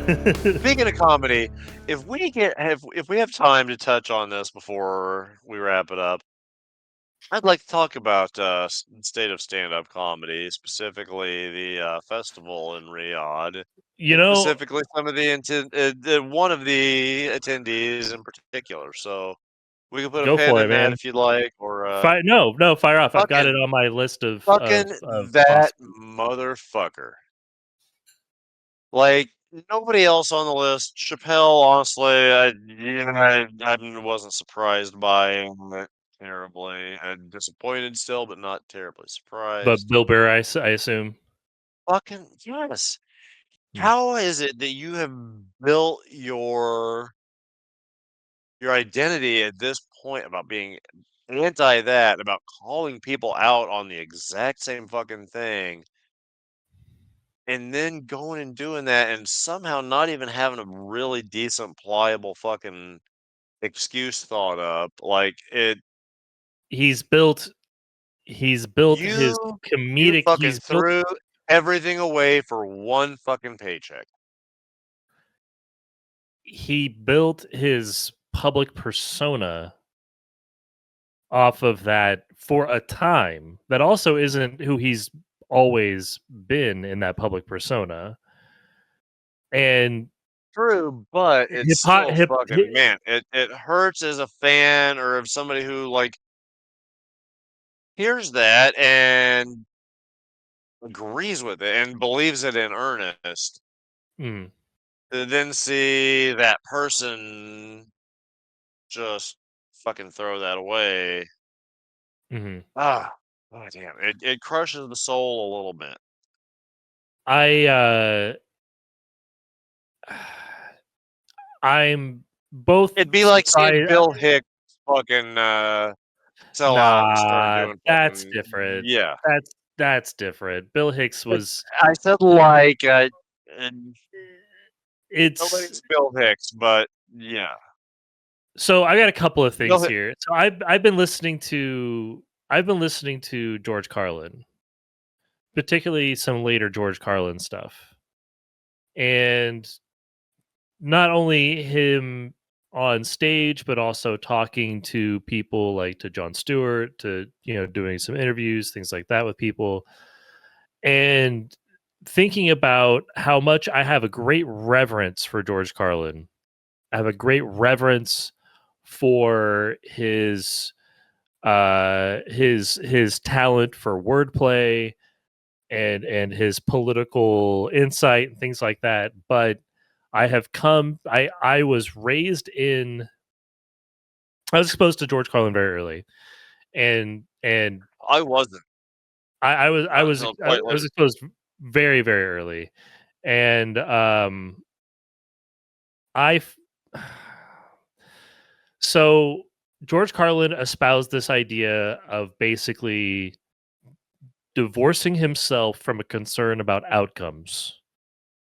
Speaking of comedy, if we have time to touch on this before we wrap it up, I'd like to talk about state of stand-up comedy, specifically the festival in Riyadh, You and know, specifically some of one of the attendees in particular. So we can put a go pin for in it, that man. if you'd like, or No, fire off. I've got it fucking on my list of fucking that possible. motherfucker. Like nobody else on the list. Chappelle, honestly, I wasn't surprised by him terribly. And disappointed still, but not terribly But surprised. Bill Burr, I assume. Fucking yes. Hmm. How is it that you have built your identity at this point about being anti that, about calling people out on the exact same fucking thing, and then going and doing that and somehow not even having a really decent, pliable fucking excuse thought up. Like it He's built his you you comedic. fucking threw everything away for one fucking paycheck. He built his public persona off of that for a time. That also isn't who he's always been in that public persona. And True, but it's hip still hip, fucking man, it hurts as a fan or of somebody who like hears that and agrees with it and believes it in earnest, mm, to then see that person just fucking throw that away. mhm. Ah, oh damn, it crushes the soul a little bit. I I'm both It'd be like seeing surprised. Bill Hicks fucking sell out and start Nah, doing that's fucking different. yeah. That's different. Bill Hicks was I said like and it's nobody's Bill Hicks, but yeah, so I got a couple of Bill things Hicks. here. So I've been listening to George Carlin, particularly some later George Carlin stuff. And not only him on stage, but also talking to people like to Jon Stewart, to doing some interviews, things like that with people, and thinking about how much I have a great reverence for George Carlin. I have a great reverence for his talent for wordplay and his political insight and things like that. But I was raised in I was exposed to George Carlin very early, and I wasn't, I not was until I quite was late. exposed very very early, and I f- so George Carlin espoused this idea of basically divorcing himself from a concern about outcomes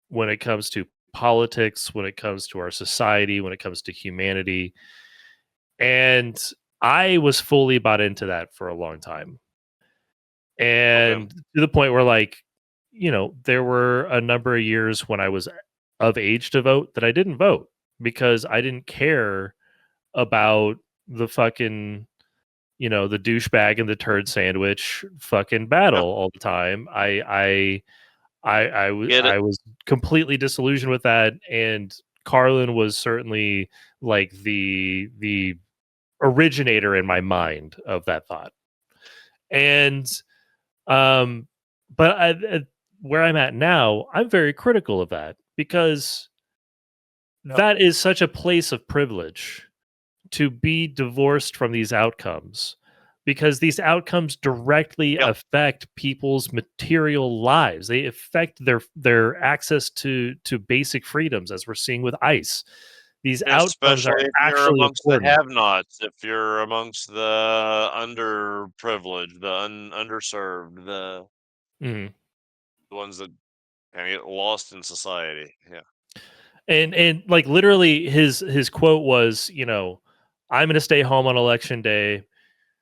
when it comes to politics, when it comes to our society, when it comes to humanity. And I was fully bought into that for a long time. Okay. And to the point where, like, there were a number of years when I was of age to vote that I didn't vote because I didn't care about the fucking, the douchebag and the turd sandwich fucking Yeah, battle all the time. get it. I was completely disillusioned with that, and Carlin was certainly like the originator in my mind of that thought. And um, but where I'm at now, I'm very critical of that because Yep. that is such a place of privilege to be divorced from these outcomes, because these outcomes directly Yep. affect people's material lives. They affect their access to basic freedoms, as we're seeing with ICE. These outcomes are Especially if you're actually amongst the important. have-nots, if you're amongst the underprivileged, the underserved, Mhm. the ones that kind of get lost in society. Yeah. And like literally his quote was, I'm going to stay home on election day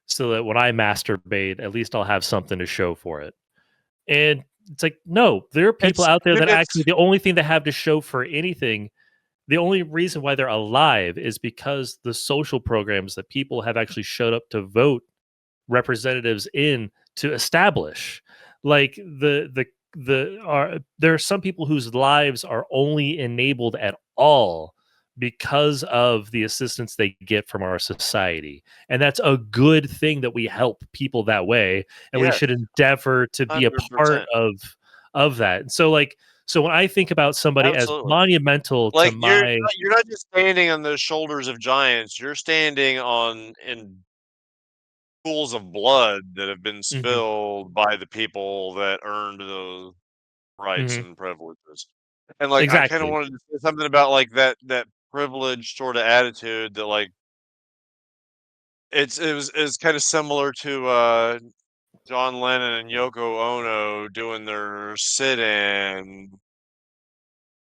so that when I masturbate, at least I'll have something to show for it. And It's like, no, there are people It's out there that actually it's the only thing they have to show for anything, the only reason why they're alive is because the social programs that people have actually showed up to vote representatives in to establish. Like the are there are some people whose lives are only enabled at all because of the assistance they get from our society, and that's a good thing that we help people that way, and we yeah, should endeavor to be a part 100%. of that. And so like, so when I think about somebody as Absolutely. monumental to Like, my you're not just standing on the shoulders of giants, you're standing on in pools of blood that have been Mhm, spilled by the people that earned those rights mhm, and privileges. And, like, I kinda exactly. wanted to say something about, like, that privileged sorta attitude that, like, it was kinda similar to, John Lennon and Yoko Ono doing their sit-in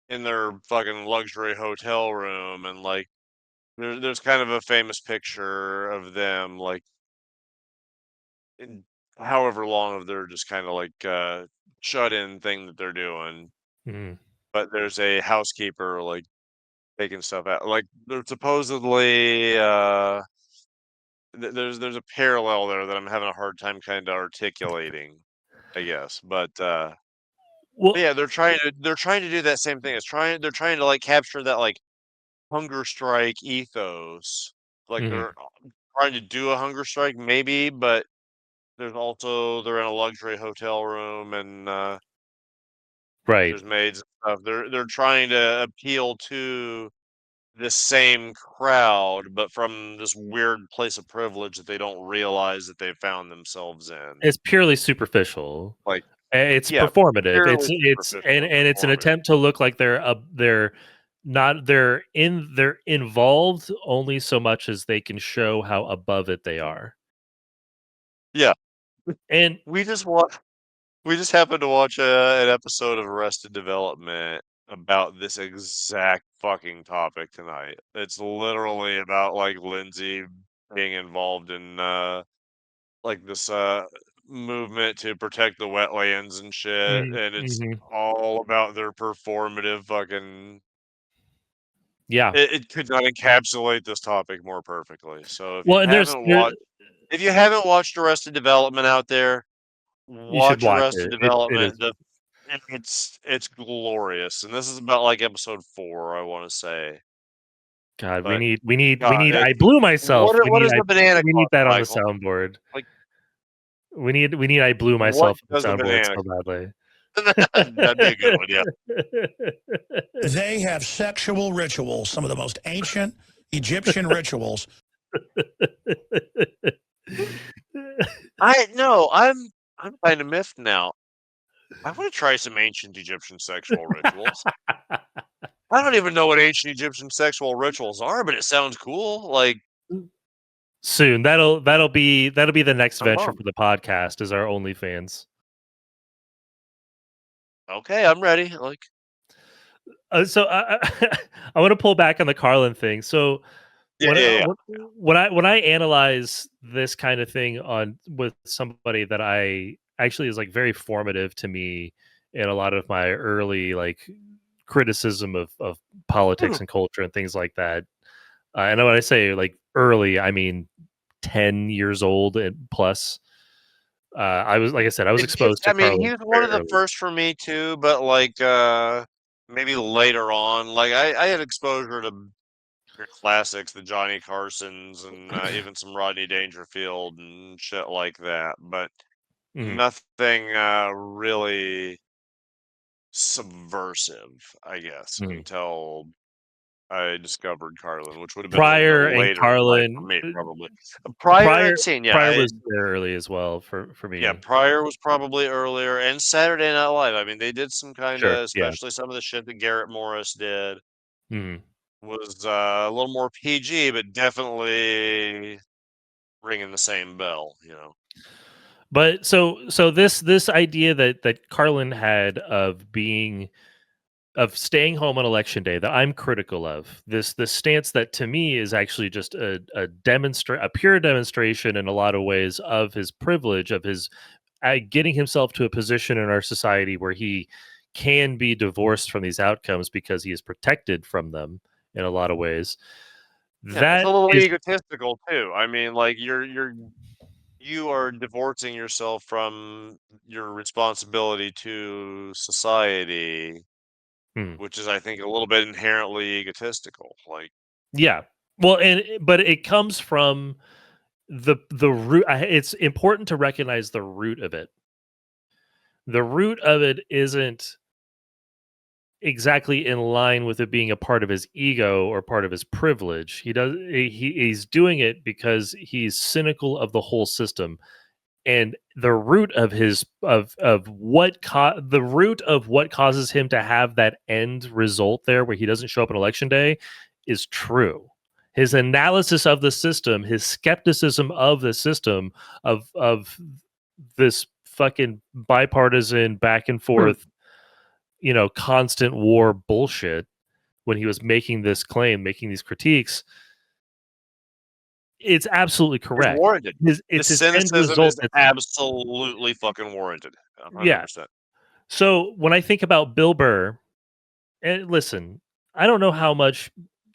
in their fucking luxury hotel room, and, like, there's kind of a famous picture of them, like, in however long of their just kinda, like, shut-in thing that they're doing, Mhm, but there's a housekeeper, like, taking stuff out. Like, there's supposedly, there's a parallel there that I'm having a hard time kinda articulating, I guess, but well, yeah, they're trying to do that same thing. They're trying to, like, capture that, like, hunger strike ethos. Like, mhm, they're trying to do a hunger strike maybe, but there's also they're in a luxury hotel room and, right. there's maids and stuff. They're trying to appeal to this same crowd, but from this weird place of privilege that they don't realize that they found themselves in. It's purely superficial. Like, It's yeah, performative. purely It's superficial and and it's an performative. attempt to look like they're not they're involved only so much as they can show how above it they are. Yeah, And we just watched we just happened to watch, an episode of Arrested Development about this exact fucking topic tonight. It's literally about, like, Lindsay being involved in, like, this, movement to protect the wetlands and shit, mhm, and it's mhm. all about their performative fucking Yeah. it could not encapsulate this topic more perfectly. So Well, and if you haven't watched Arrested Development out there, you should watch watch Arrested it. It is Development. It's glorious, and this is about, like, episode 4, I wanna say, God, but we god, need it I blew myself. what is the banana We need cost, that on the Michael? soundboard. Like, We need I blew what myself on the does a soundboard banana so badly. That'd be a good one, yeah. They have sexual rituals, some of the most ancient Egyptian rituals. I no, I'm kinda miffed now. I wanna try some ancient Egyptian sexual rituals. I don't even know what ancient Egyptian sexual rituals are, but it sounds cool, like, Soon. That'll be the next I'm venture bummed. for the podcast is our OnlyFans. Okay, I'm ready, like So I want to pull back on the Carlin thing. So yeah, yeah, yeah. when I analyze this kind of thing on with somebody that I actually is like very formative to me in a lot of my early like criticism of Hmm. politics and culture and things like that. And when I say like early, I mean 10 years old and plus. I was like I said, I was It's exposed I to mean, Carlin he was one very of the early. first for me too, but, like, maybe later on, like, I had exposure to your classics, the Johnny Carsons and, even some Rodney Dangerfield and shit like that, but Mhm. nothing, really subversive, I guess, Mhm. until I discovered Carlin, which would have been the Pryor and later in life for Carlin, me, probably. Prior Pryor I'd seen, yeah, Pryor was there early as well for yeah, me. Pryor was probably earlier, and Saturday Night Live. I mean, they did some Sure, kinda yeah. especially some of the shit that Garrett Morris did Mhm. was, a little more PG, but definitely ringing the same bell, you know? But so this idea that Carlin had of being of staying home on election day that I'm critical of. This stance that to me is actually just a pure demonstration in a lot of ways of his privilege, of his getting himself to a position in our society where he can be divorced from these outcomes because he is protected from them in a lot of ways. Yeah, it's a That little is, egotistical too. I mean, like you are divorcing yourself from your responsibility to society, hmm, which is, I think, a little bit inherently egotistical. Like, yeah. Well, but it comes from the root. It's important to recognize the root of it. The root of it isn't exactly in line with it being a part of his ego or part of his privilege. He's doing it because he's cynical of the whole system. And the root of the root of what causes him to have that end result there where he doesn't show up on election day is true. His analysis of the system, his skepticism of the system, of this fucking bipartisan back and forth, constant war bullshit, when he was making this claim, making these critiques, it's absolutely it's correct. warranted. The It's his end cynicism result is that's, absolutely fucking warranted. yeah. 100%. So when I think about Bill Burr, and listen, I don't know how much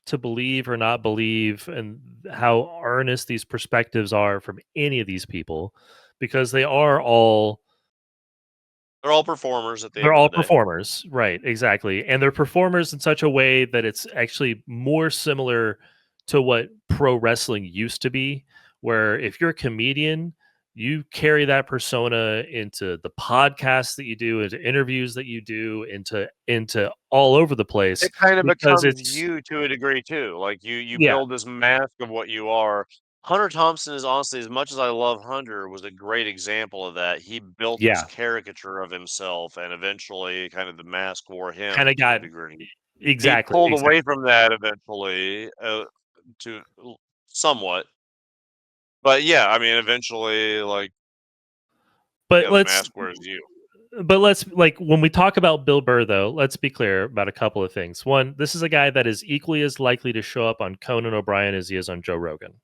to believe or not believe and how earnest these perspectives are from any of these people, because They're all performers at the they're end of all the day. performers, right? Exactly. And they're performers in such a way that it's actually more similar to what pro wrestling used to be, where if you're a comedian, you carry that persona into the podcasts that you do, into interviews that you do, into all over the place, It kind of because becomes it's, you to a degree too. Like you yeah, build this mask of what you are. Hunter Thompson is honestly, as much as I love Hunter, was a great example of that. He built this yeah, caricature of himself, and eventually, kind of the mask wore kind him of to a got degree. He exactly, pulled away exactly. from that eventually, somewhat, but yeah, I mean, eventually, like, But yeah, the let's mask wears you. but let's like when we talk about Bill Burr, though, let's be clear about a couple of things. One, this is a guy that is equally as likely to show up on Conan O'Brien as he is on Joe Rogan,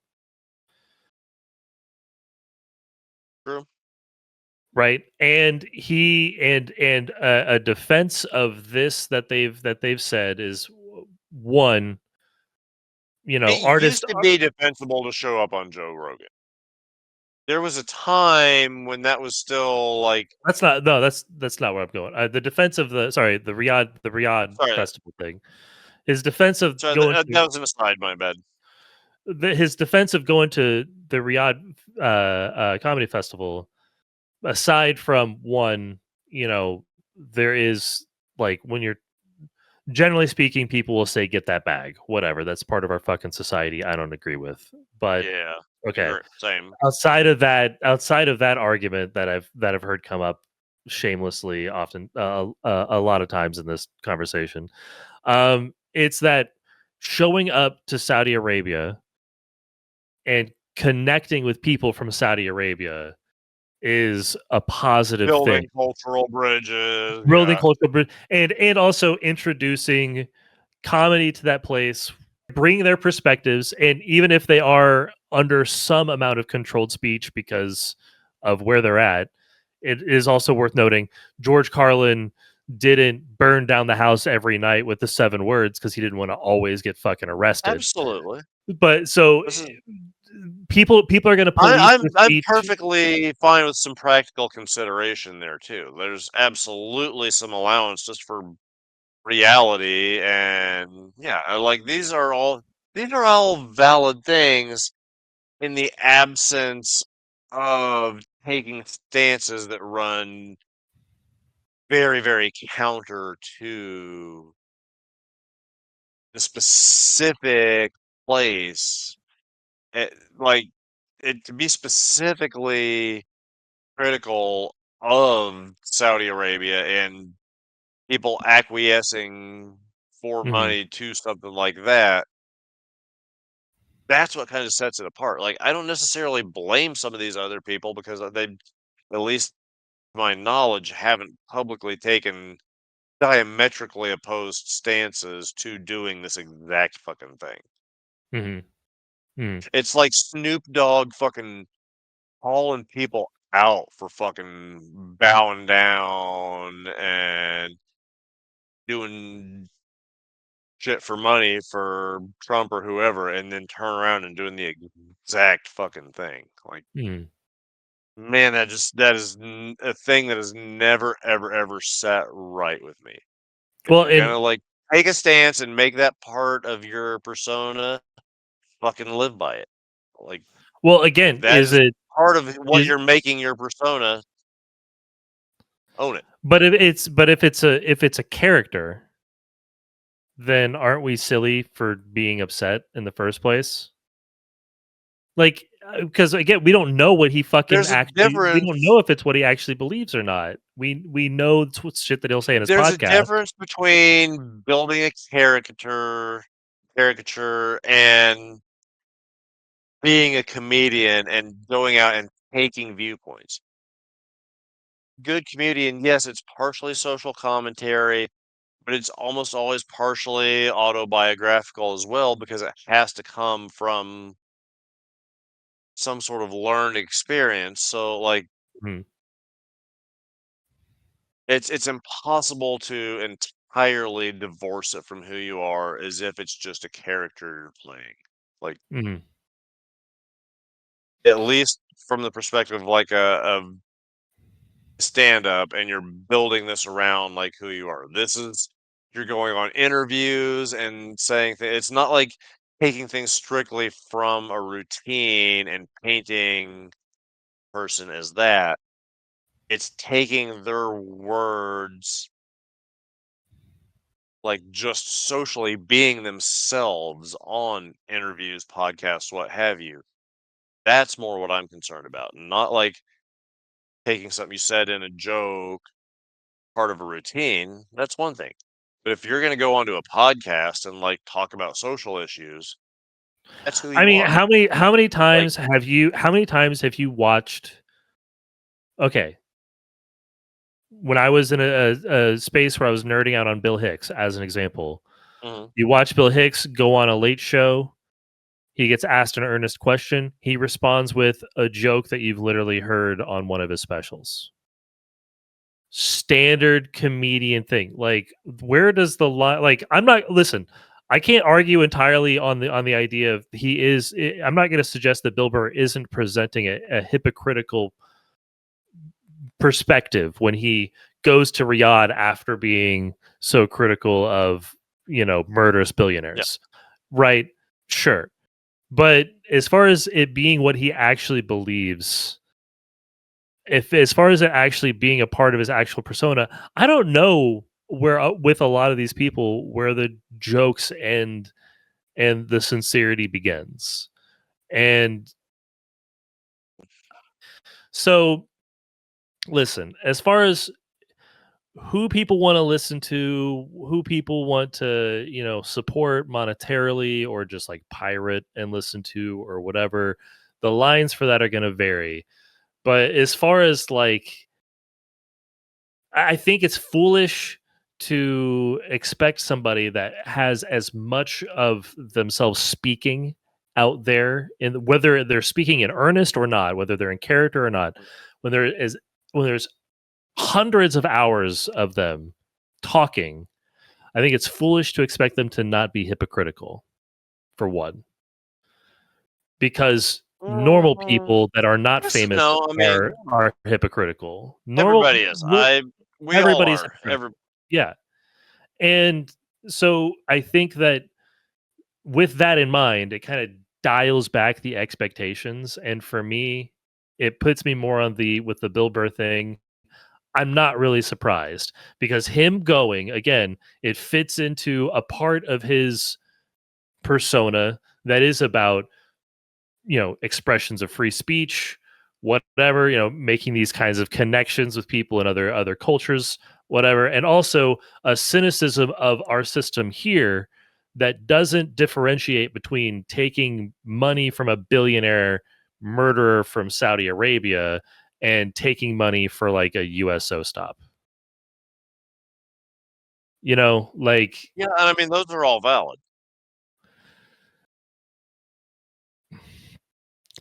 True. right? And a defense of this that they've said is, one, It artists used to are, be defensible to show up on Joe Rogan. There was a time when that was still like, that's not no that's not where I'm going. The defense of the Riyadh sorry, festival thing, his defense of sorry, going that to was an aside, my bad. his defense of going to the Riyadh comedy festival, aside from one, there is, like, when you're generally speaking, people will say get that bag, whatever. That's part of our fucking society. I don't agree with, but Yeah, okay. agree, same. Outside of that argument that I've heard come up shamelessly often, a lot of times in this conversation, it's that showing up to Saudi Arabia and connecting with people from Saudi Arabia is a positive thing. Building cultural bridges, Building yeah. cultural bridge, and also introducing comedy to that place, bring their perspectives, and even if they are under some amount of controlled speech because of where they're at, it is also worth noting George Carlin didn't burn down the house every night with the 7 words because he didn't want to always get fucking arrested. Absolutely. But so This is people are going to police the I'm speech. perfectly fine with some practical consideration there too. There's absolutely some allowance just for reality, and yeah, like these are all valid things in the absence of taking stances that run very, very counter to the specific place. eh, like to be specifically critical of Saudi Arabia and people acquiescing for Mhm, money to something like that. That's what kind of sets it apart. Like, I don't necessarily blame some of these other people because they, at least to my knowledge, haven't publicly taken diametrically opposed stances to doing this exact fucking thing. mhm, mhm. It's like Snoop Dogg fucking calling people out for fucking bowing down and doing shit for money for Trump or whoever, and then turn around and doing the exact fucking thing. Like, Mm. man, that is a thing that has never ever ever sat right with me. If Well, you're and gonna like take a stance and make that part of your persona, fucking live by it. Like, if again, that is is it part of what is you're making your persona, own it. but if it's a character, then aren't we silly for being upset in the first place? Like, because again, we don't know what he fucking There's a actually. We don't difference. know if it's what he actually believes or not. We know it's what shit that he'll say in his There's a podcast. difference between building a caricature and being a comedian and going out and taking viewpoints. Good comedian, yes, it's partially social commentary, but it's almost always partially autobiographical as well because it has to come from some sort of learned experience. So like Mhm, it's impossible to entirely divorce it from who you are as if it's just a character you're playing. Like, mhm. at least from the perspective of like a stand up, and you're building this around like who you are. This is you're going on interviews and saying it's not like taking things strictly from a routine and painting person as that. It's taking their words, like just socially being themselves on interviews, podcasts, what have you. That's more what I'm concerned about. Not like taking something you said in a joke, part of a routine. That's one thing. But if you're going to go onto a podcast and like talk about social issues, that's who I you mean, are. how many Like, times have you watched? Okay, when I was in a space where I was nerding out on Bill Hicks, as an example, mhm. you watch Bill Hicks go on a late show. He gets asked an earnest question. He responds with a joke that you've literally heard on one of his specials. Standard comedian thing. Like, where does the line? Like, I'm not. Listen, I can't argue entirely on the idea of he is. I'm not going to suggest that Bill Burr isn't presenting a hypocritical perspective when he goes to Riyadh after being so critical of murderous Yeah. billionaires, right? Sure, but as far as it being what he actually believes, if as far as it actually being a part of his actual persona, I don't know where with a lot of these people where the jokes end and the sincerity begins. And so listen, as far as who people want to listen to, who people want to, support monetarily or just like pirate and listen to or whatever, the lines for that are going to vary. But as far as like, I think it's foolish to expect somebody that has as much of themselves speaking out there, in whether they're speaking in earnest or not, whether they're in character or not, when there is when there's hundreds of hours of them talking, I think it's foolish to expect them to not be hypocritical, for one, because normal Mm, people that are not yes and famous no. I mean, are hypocritical. everybody is. We all Everybody's are. hypocritical. Yeah. And so I think that with that in mind, it kind of dials back the expectations. And for me, it puts me more on the with the Bill Burr thing. I'm not really surprised because him going again, it fits into a part of his persona that is about expressions of free speech, whatever, making these kinds of connections with people in other cultures, whatever, and also a cynicism of our system here that doesn't differentiate between taking money from a billionaire murderer from Saudi Arabia and taking money for like a USO stop. Like, Yeah, and I mean those are all valid.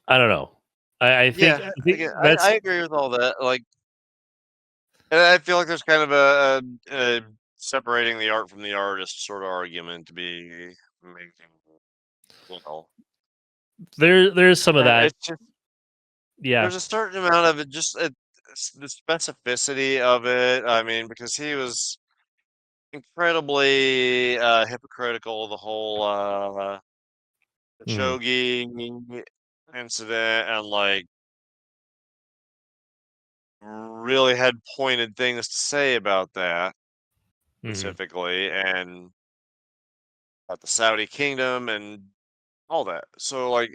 I don't know. I think Yeah, I think again, that's I agree with all that. Like, and I feel like there's kind of a separating the art from the artist sort of argument to be making. You know, there's some of that. it's just Yeah. there's a certain amount of it, just the specificity of it. I mean, because he was incredibly hypocritical, the whole Mm-hmm. Khashoggi incident, and like really had pointed things to say about that Mm-hmm. specifically, and about the Saudi kingdom and all that. So like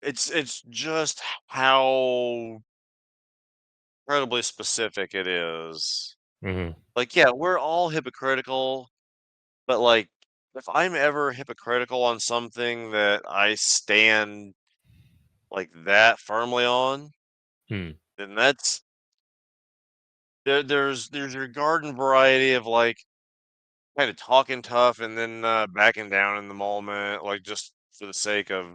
it's just how incredibly specific it is. Mm-hmm. Like, yeah, we're all hypocritical, but like if I'm ever hypocritical on something that I stand like that firmly on, Hmm. then there's your garden variety of like kind of talking tough and then backing down in the moment, like just for the sake of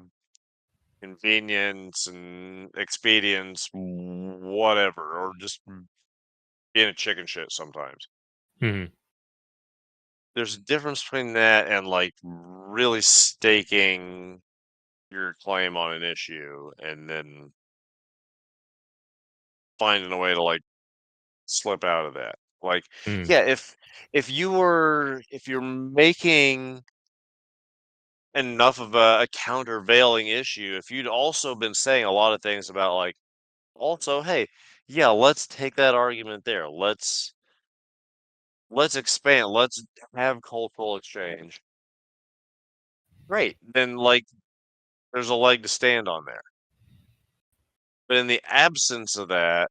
convenience and expedience, whatever, or just being a chicken shit sometimes. Hmm. There's a difference between that and like really staking your claim on an issue and then finding a way to like slip out of that. Like, Hmm. yeah, if you're making enough of a countervailing issue, if you'd also been saying a lot of things about like also, hey, yeah, let's take that argument there. Let's expand. Let's have cultural exchange. Great. Then like there's a leg to stand on there. But in the absence of that,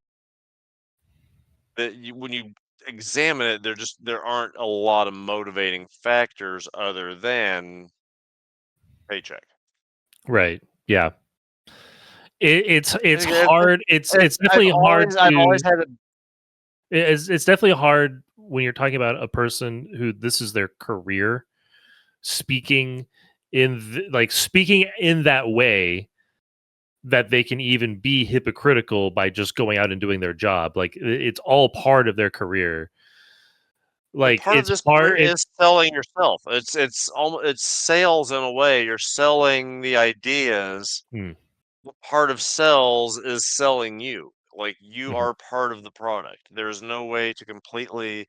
when you examine it, there aren't a lot of motivating factors other than paycheck. Right. Yeah. And It's again, hard. It's definitely hard I've always to. had a It's definitely hard when you're talking about a person who this is their career, speaking speaking in that way, that they can even be hypocritical by just going out and doing their job. Like it's all part of their career. and Like part of it's this part. career is selling yourself. It's almost it's sales in a way. You're selling the ideas. Hmm. Part of sales is selling you. Like you Mhm. are part of the product. There's no way to completely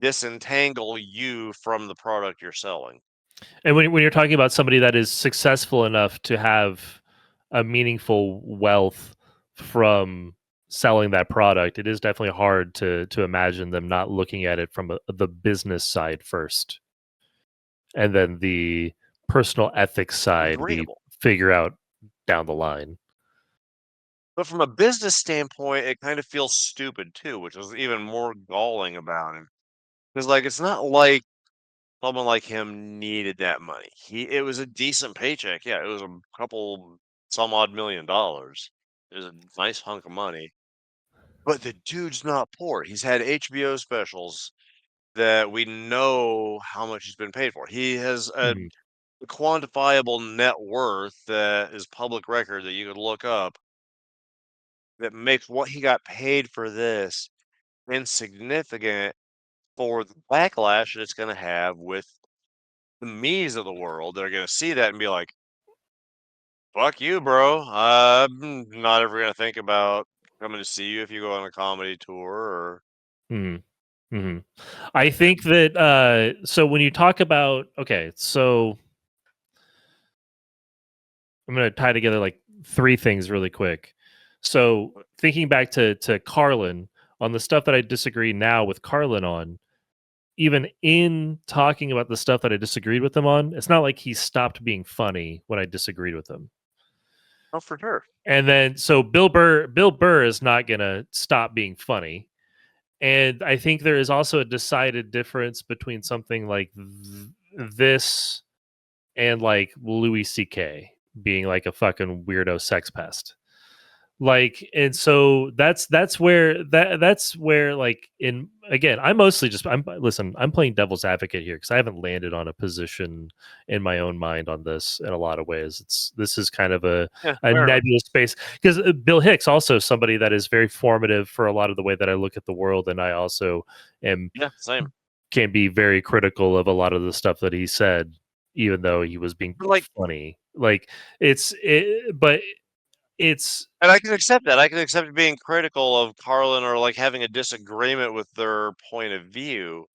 disentangle you from the product you're selling. And when you're talking about somebody that is successful enough to have a meaningful wealth from selling that product, it is definitely hard to imagine them not looking at it from the business side first, and then the personal ethics side we Agreeable. figure out down the line. But from a business standpoint, it kind of feels stupid too, which is even more galling about him. Because like it's not like someone like him needed that money. It was a decent paycheck. Yeah, it was a couple some odd $1 million. It was a nice hunk of money. But the dude's not poor. He's had HBO specials that we know how much he's been paid for. He has a Mhm. quantifiable net worth that is public record that you could look up that makes what he got paid for this insignificant for the backlash that it's going to have with the me's of the world. They're going to see that and be like, fuck you, bro. I'm not ever going to think about coming to see you if you go on a comedy tour or. Mhm. Mhm. I think that so when you talk about okay, so I'm going to tie together like three things really quick. So thinking back to Carlin, on the stuff that I disagree now with Carlin on, even in talking about the stuff that I disagreed with him on, it's not like he stopped being funny when I disagreed with him. Oh, for sure. And then so Bill Burr is not going to stop being funny. And I think there is also a decided difference between something like this and like Louis C.K. being like a fucking weirdo sex pest. Like, and so that's where like, in again, I'm mostly just I'm playing devil's advocate here because I haven't landed on a position in my own mind on this in a lot of ways. This is kind of a Yeah, fair enough. nebulous space because Bill Hicks also somebody that is very formative for a lot of the way that I look at the world, and I also am Yeah, same. can be very critical of a lot of the stuff that he said, even though he was being Like, funny. Like but it's and I can accept that. I can accept being critical of Carlin or like having a disagreement with their point of view.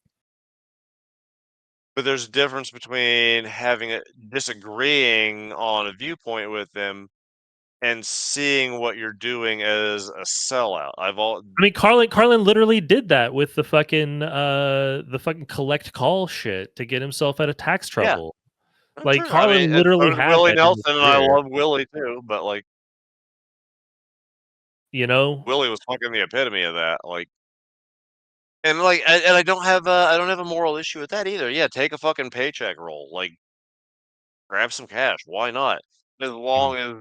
But there's a difference between having a disagreeing on a viewpoint with them and seeing what you're doing as a sellout. I mean, Carlin literally did that with the fucking collect call shit to get himself out of tax Yeah, trouble. Like true. I mean, Carlin and so literally did had Willie that in his Nelson, and I career, love Willie too. But like, you know. Willie was fucking the epitome of that. Like, and like, and I don't have a moral issue with that either. Yeah, take a fucking paycheck roll. Like, grab some cash. Why not? As Mhm. long as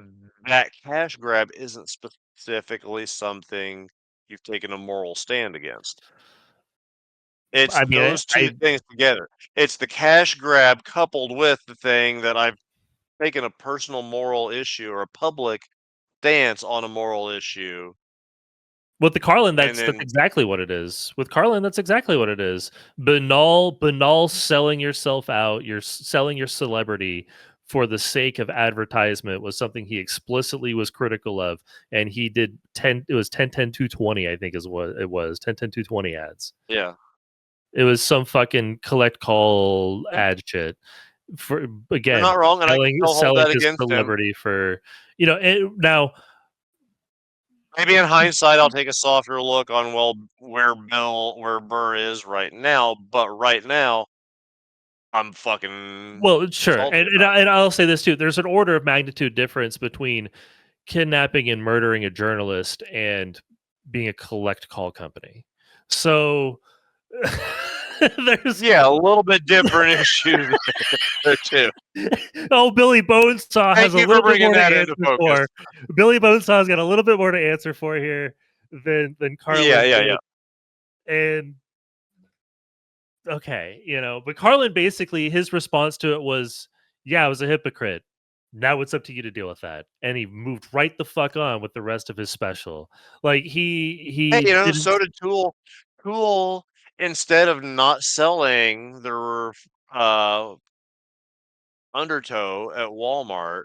that cash grab isn't specifically something you've taken a moral stand against. It's I mean, those two things together. It's the cash grab coupled with the thing that I've taken a personal moral issue or a public stance on a moral issue, with the Carlin, and that's then exactly what it is. With Carlin, that's exactly what it is. Banal selling yourself out. You're selling your celebrity for the sake of advertisement was something he explicitly was critical of, and he did 10. It was 10 10 220, I think is what it was. 10 10 220 ads. yeah. It was some fucking collect call Yeah, ad shit for you're again not wrong, and I can still hold selling that his against him. celebrity for now. Maybe in hindsight, I'll take a softer look on where Burr is right now, but right now, I'm fucking Well, sure, salty and about it. I'll say this too. There's an order of magnitude difference between kidnapping and murdering a journalist and being a collect call company. So there's Yeah, a little bit different issue there too. Billy Bonesaw has Thank a you for little bit bringing more to that into answer focus. for. Billy Bonesaw's got a little bit more to answer for here than Yeah, Carlin yeah, yeah. did. And okay, but Carlin basically his response to it was, "Yeah, I was a hypocrite. Now it's up to you to deal with that." And he moved right the fuck on with the rest of his special. Like Hey, he didn't. so did Tool. Tool, instead of not selling their uh, undertow at Walmart,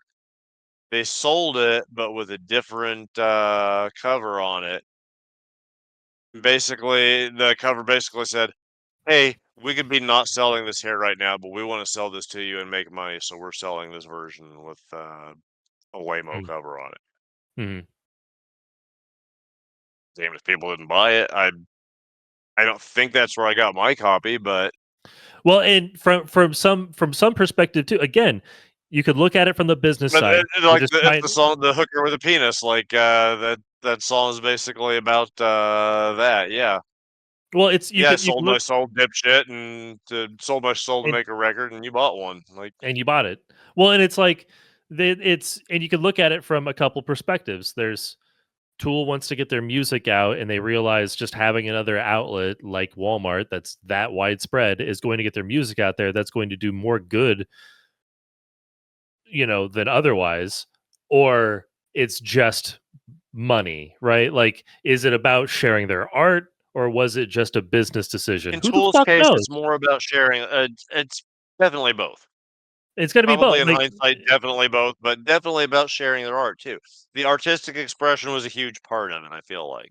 they sold it, but with a different cover on it. Basically, the cover basically said, "Hey, we could be not selling this here right now, but we want to sell this to you and make money, so we're selling this version with a Waymo cover on it." Mhm. Damn if people didn't buy it. I don't think that's where I got my copy, but Well, and from some perspective too. Again, you could look at it from the business side. They're like just it's trying. the song, the hooker with a penis. Like that song is basically about that. Yeah, Well, it's yeah. I you can sold look my soul, dipshit, and sold my soul to and make a record, and you bought one. Like, you bought it. Well, and it's like it's and you can look at it from a couple perspectives. There's Tool wants to get their music out, and they realize just having another outlet like Walmart that's that widespread is going to get their music out there. That's going to do more good, than otherwise. Or it's just money, right? Like, is it about sharing their art, or was it just a business decision? in Who the Tool's fuck case, knows? it's more about sharing. It's definitely both. It's going to be both. Probably in Like, hindsight, definitely both, but definitely about sharing their art too. The artistic expression was a huge part of it. I feel like.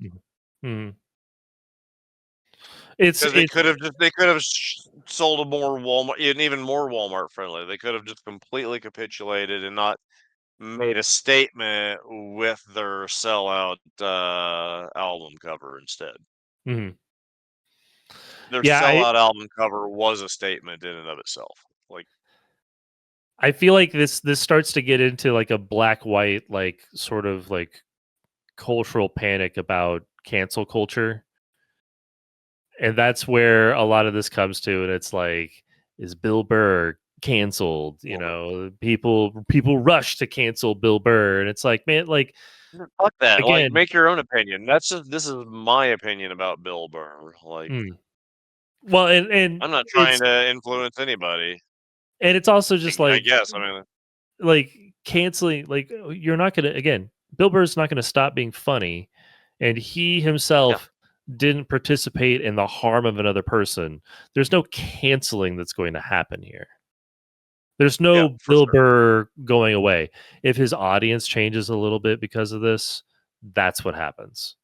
mhm. Because It's they could have sold a more Walmart, even more Walmart friendly. They could have just completely capitulated and not made a statement with their sellout album cover instead. mhm. Their Yeah, sellout album cover was a statement in and of itself. Like, I feel like this starts to get into like a black white like sort of like cultural panic about cancel culture, and that's where a lot of this comes to. And it's like, is Bill Burr canceled? well, People rush to cancel Bill Burr, and it's like, man, like Fuck that. Like, Again, make your own opinion. This is my opinion about Bill Burr. Like, well, and I'm not trying it's to influence anybody. also just I like guess. I mean, canceling, like, you're not gonna, again, Bill Burr's not gonna stop being funny, and he yeah, himself didn't participate in the harm of another person. There's no canceling that's going to happen here. There's yeah, no for Bill sure. Burr going away. If his audience changes a little bit because of this, that's what happens.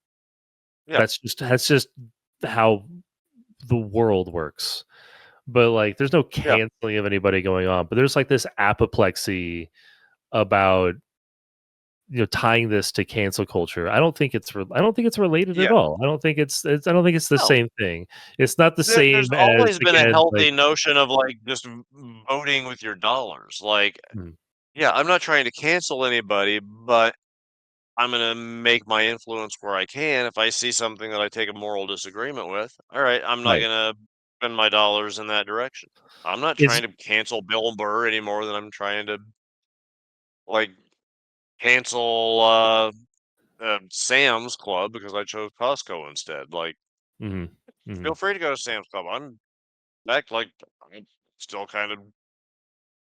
Yeah, That's just how the world works. But like, there's no yeah. canceling of anybody going on. But there's like this apoplexy about, tying this to cancel culture. I don't think it's related at Yeah. all. I don't think it's the No, same thing. It's not the same there's as, always been a again, like, healthy notion of like just voting with your dollars. Like, mm, yeah, I'm not trying to cancel anybody, but I'm gonna make my influence where I can. If I see something that I take a moral disagreement with, all right, I'm not right. gonna spend my dollars in that direction. I'm not It's trying to cancel Bill Burr any more than I'm trying to like cancel Sam's Club because I chose Costco instead. Like, mhm, feel mhm. free to go to Sam's Club. I'm back like I still kind of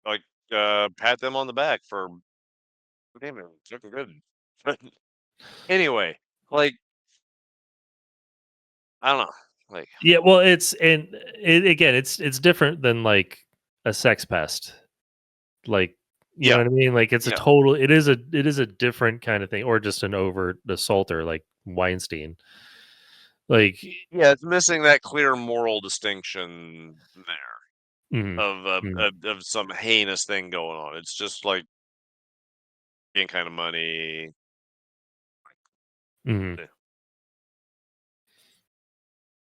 like pat them on the back for damn it, looking good. But anyway, like I don't know, like Yeah, well, again, it's different than like a sex pest. Like, you know yeah, what I mean? Like, yeah, it is a different kind of thing, or just an overt assaulter like Weinstein. Like, yeah. It's missing that clear moral distinction there mhm, mhm, of some heinous thing going on. It's just like getting kind of money. mhm. eh,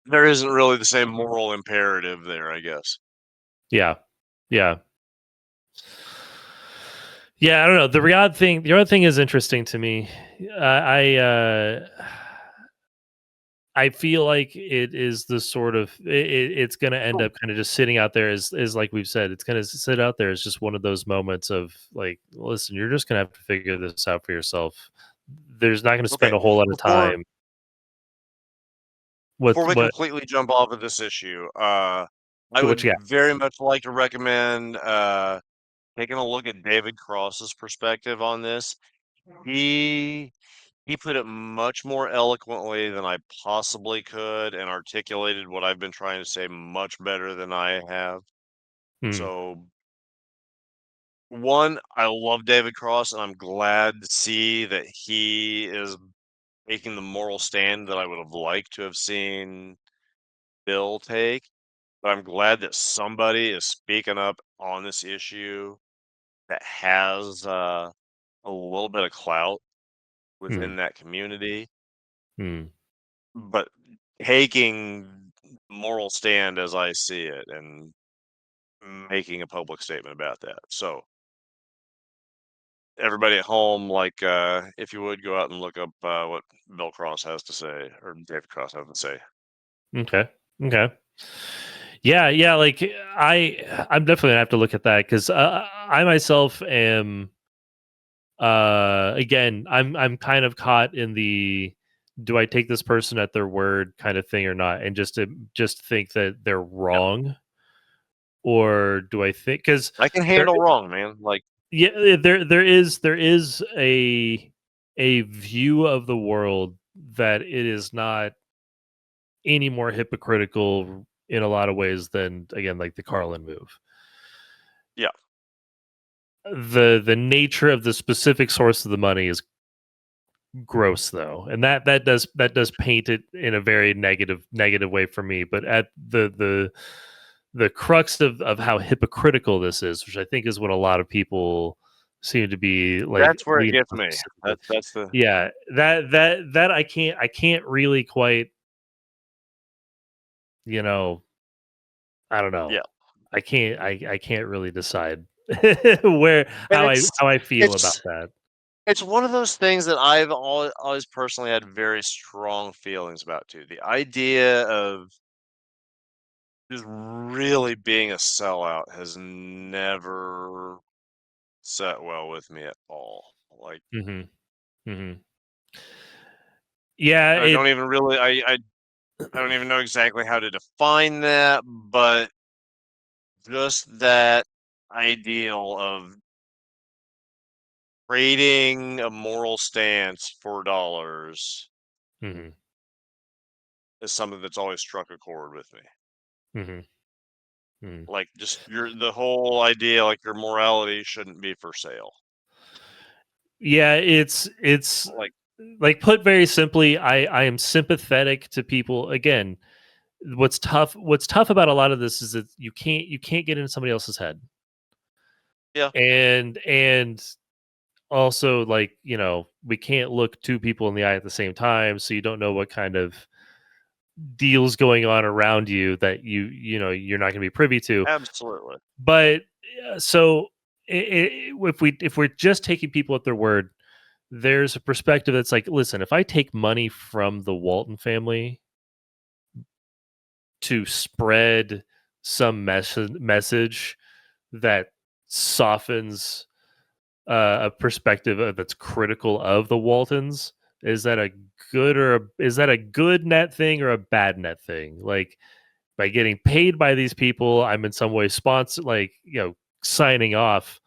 There isn't really the same moral imperative there, I guess. Yeah, yeah. Yeah, I don't know. The Riyadh thing is interesting to me. I feel like it is the sort of it's going to end Oh, up kind of just sitting out there as like we've said, it's going to sit out there as just one of those moments of like, listen, you're just going to have to figure this out for yourself. There's not going to spend okay. a whole lot of Before time. before we What completely jump off of this issue, I what would you got? very much like to recommend taking a look at David Cross's perspective on this. He he put it much more eloquently than I possibly could and articulated what I've been trying to say much better than I have. Hmm. So, one, I love David Cross, and I'm glad to see that he is taking the moral stand that I would have liked to have seen Bill take. But I'm glad that somebody is speaking up on this issue that has a little bit of clout Hmm. within that community, Hmm. but taking moral stand as I see it and making a public statement about that. So everybody at home, like if you would go out and look up what Bill Cross has to say or David Cross has to say. Okay. Okay. Yeah. Yeah. Like, I'm definitely gonna have to look at that because I myself am. Again, I'm kind of caught in the, do I take this person at their word kind of thing or not, and just think that they're Yeah, wrong, or do I think, because I can there, handle wrong, man. Like, yeah, there is a view of the world that it is not any more hypocritical in a lot of ways than, again, like the Carlin move. yeah, The nature of the specific source of the money is gross, though, and that does paint it in a very negative way for me. But at the crux of how hypocritical this is, which I think is what a lot of people seem to be like that's where it leaning gets on me. specifically. That's the Yeah, that I can't really quite, you know, I don't know. yeah, I can't really decide where and how I feel about it's that. it's one of those things that I've always personally had very strong feelings about too. The idea of just really being a sellout has never set well with me at all. Like, Mhm. Mhm. Yeah, I don't even really I don't even know exactly how to define that, but just that ideal of trading a moral stance for dollars mhm, is something that's always struck a chord with me. mhm, mhm. Like just the whole idea, like your morality shouldn't be for sale. Yeah, it's Like, like, put very simply, I am sympathetic to people. Again, what's tough about a lot of this is that you can't get into somebody else's head. yeah, And also, like, we can't look two people in the eye at the same time, so you don't know what kind of deals going on around you that you're not going to be privy to. absolutely. But so if we're just taking people at their word, there's a perspective that's like, listen, if I take money from the Walton family to spread some message that softens a perspective that's critical of the Waltons, is that a is that a good net thing or a bad net thing? Like, by getting paid by these people, I'm in some way sponsor, like, signing off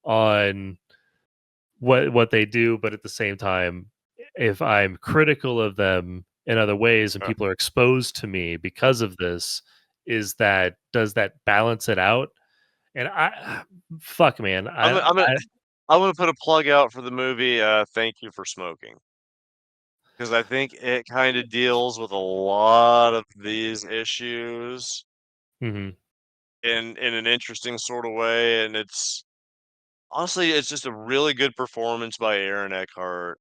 on what they do, but at the same time, if I'm critical of them in other ways and Yeah. people are exposed to me because of this, does that balance it out? And fuck, man, I'm gonna, I'm gonna I'm gonna put a plug out for the movie. Thank You for Smoking, because I think it kind of deals with a lot of these issues mhm, in an interesting sort of way, and it's just a really good performance by Aaron Eckhart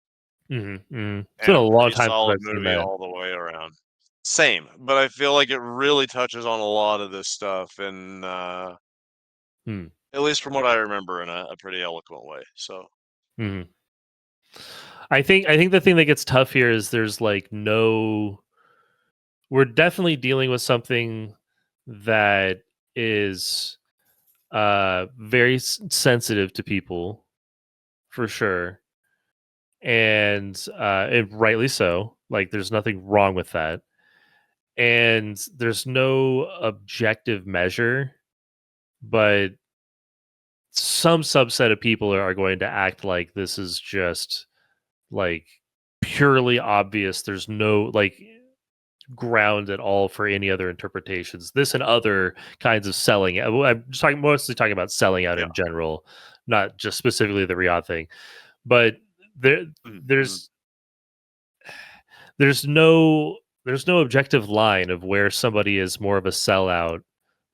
mhm, mhm. It's been and a a long pretty time since solid I've seen movie that. all the way around. Same, but I feel like it really touches on a lot of this stuff, and Hmm, at least from what I remember, in a pretty eloquent way. So mhm. I think the thing that gets tough here is there's like no. We're definitely dealing with something that is very sensitive to people, for sure, and rightly so. Like, there's nothing wrong with that, and there's no objective measure, but some subset of people are going to act like this is just, like, purely obvious. There's no, like, ground at all for any other interpretations. This and other kinds of selling. I'm just mostly talking about selling out yeah. in general, not just specifically the Riyadh thing. But there, Mhm. there's there's no there's no objective line of where somebody is more of a sellout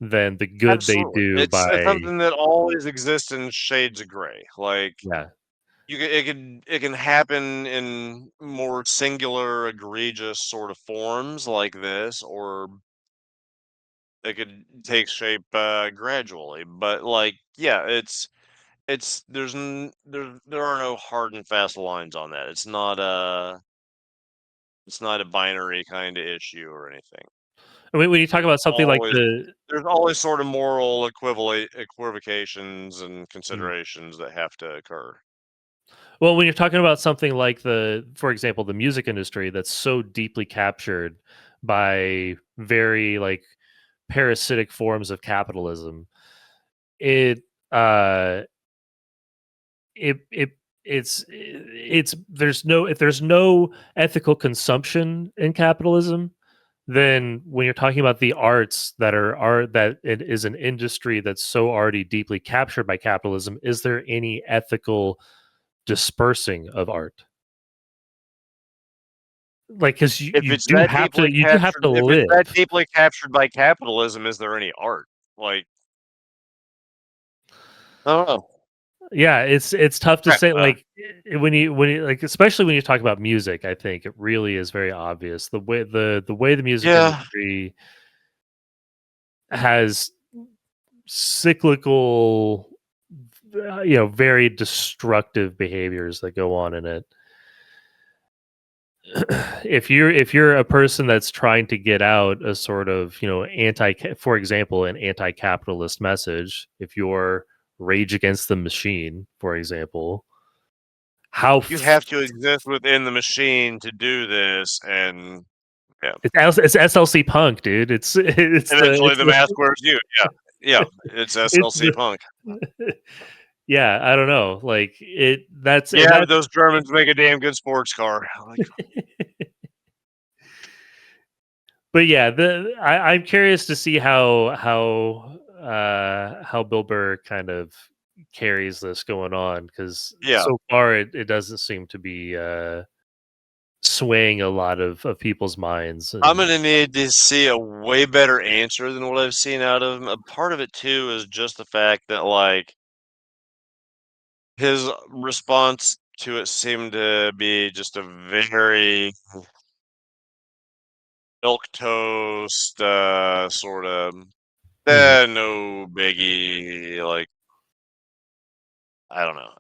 than the good they Absolutely. do It's by. something that always exists in shades of gray. Like Yeah. it can happen in more singular, egregious sort of forms like this, or it could take shape gradually. But like, yeah, there are no hard and fast lines on that. It's not a binary kind of issue or anything. I mean, when you talk about something like Always the. There's always sort of moral equivocations and Mm. considerations that have to occur. Well, when you're talking about something like for example, the music industry that's so deeply captured by very, like, parasitic forms of capitalism, it uh it it's if there's no ethical consumption in capitalism, then when you're talking about the arts that it is an industry that's so already deeply captured by capitalism, is there any ethical dispersing of art? Like, because If it's that deeply you do have captured to if it's that live. deeply captured by capitalism, is there any art? Like, I don't know. Yeah, it's tough to Right, say, like, when you like, especially when you talk about music. I think it really is very obvious the way the music yeah, industry has cyclical, very destructive behaviors that go on in it. If you're a person that's trying to get out a sort of, for example, an anti-capitalist message, if you're Rage Against the Machine, for example, how You have to exist within the machine to do this, and it's SLC Punk, dude. It's eventually the mask wears you. Yeah, it's SLC Punk. Yeah, I don't know. Like that's Yeah, but those Germans make a damn good sports car. Like, but yeah, I'm curious to see how Bill Burr kind of carries this going on, because so far it doesn't seem to be swaying a lot of people's minds. I'm gonna need to see a way better answer than what I've seen out of him. A part of it too is just the fact that like his response to it seemed to be just a very milquetoast sort of no biggie. Like, I don't know.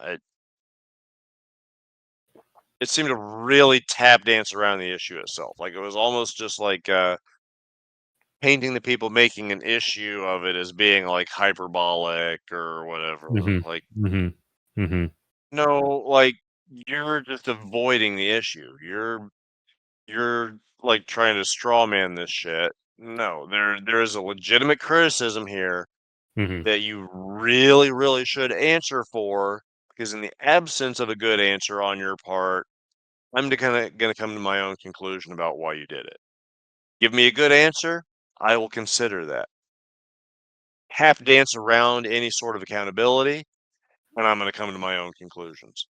It seemed to really tap dance around the issue itself. Like, it was almost just like painting the people making an issue of it as being like hyperbolic or whatever. Like, no, like, you're just avoiding the issue. You're like trying to straw man this shit. No, there is a legitimate criticism here that you really, really should answer for, because in the absence of a good answer on your part, I'm gonna come to my own conclusion about why you did it. Give me a good answer, I will consider that. Half dance around any sort of accountability, and I'm gonna come to my own conclusions.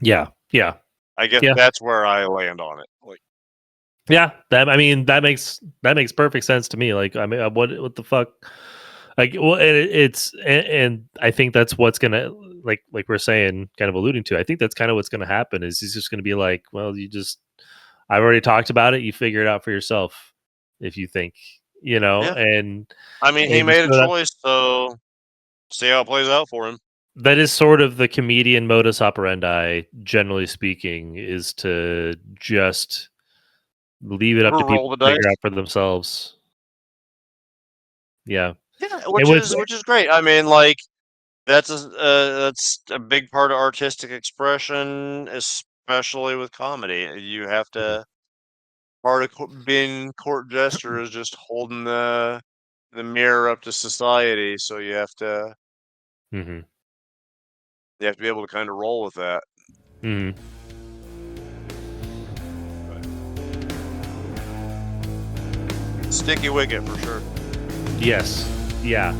Yeah. I guess that's where I land on it. Like, yeah, that makes perfect sense to me. Like, I mean, what the fuck? Like, well, and I think that's what's gonna, like we're saying, kind of alluding to. I think that's kind of what's gonna happen. Is he's just gonna be like, well, I've already talked about it. You figure it out for yourself if you think, yeah. And I mean, he made a choice, so see how it plays out for him. That is sort of the comedian modus operandi, generally speaking, is to just leave it up to people to figure out for themselves. Yeah, which is great. I mean, like, that's a big part of artistic expression, especially with comedy. You have to. Part of being court jester is just holding the mirror up to society. So you have to. You have to be able to kind of roll with that. Sticky wicket for sure. Yes. Yeah.